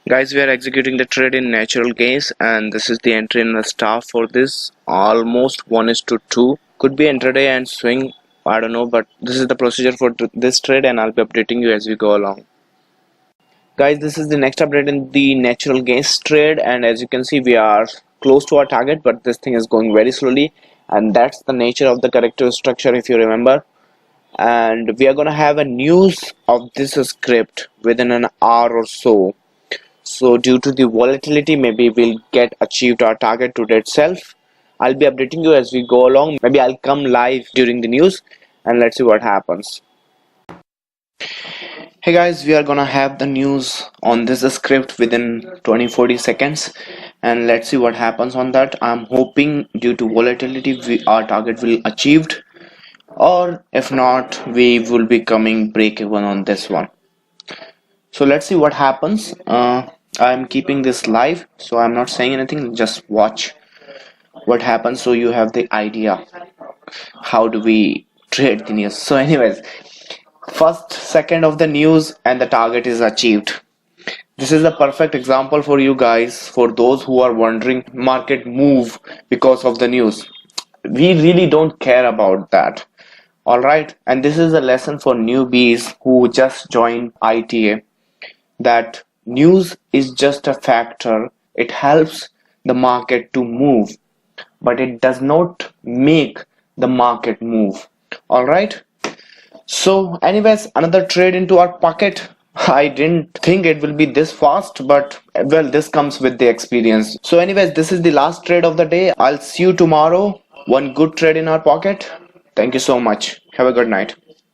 Guys, we are executing the trade in natural gains, and this is the entry in the staff for this. Almost 1:2. Could be intraday and swing. I don't know, but this is the procedure for this trade, and I'll be updating you as we go along. Guys, this is the next update in the natural gains trade, and as you can see, we are close to our target, but this thing is going very slowly, and that's the nature of the corrective structure, if you remember. And we are gonna have a news of this script within an hour or so. So due to the volatility, maybe we'll get achieved our target today itself. I'll be updating you as we go along. Maybe I'll come live during the news, and let's see what happens. Hey guys, we are gonna have the news on this script within 20-40 seconds, and let's see what happens on that. I'm hoping due to volatility our target will achieved, or if not, we will be coming break even on this one. So let's see what happens. I'm keeping this live, so I'm not saying anything, just watch what happens so you have the idea how do we trade the news. So anyways, first second of the news and the target is achieved. This is a perfect example for you guys, for those who are wondering market move because of the news. We really don't care about that. All right, and this is a lesson for newbies who just joined ITA, that news is just a factor. It helps the market to move, but it does not make the market move. All right, so anyways, another trade into our pocket. I didn't think it will be this fast, but well, this comes with the experience. So anyways, this is the last trade of the day. I'll see you tomorrow. One good trade in our pocket. Thank you so much. Have a good night.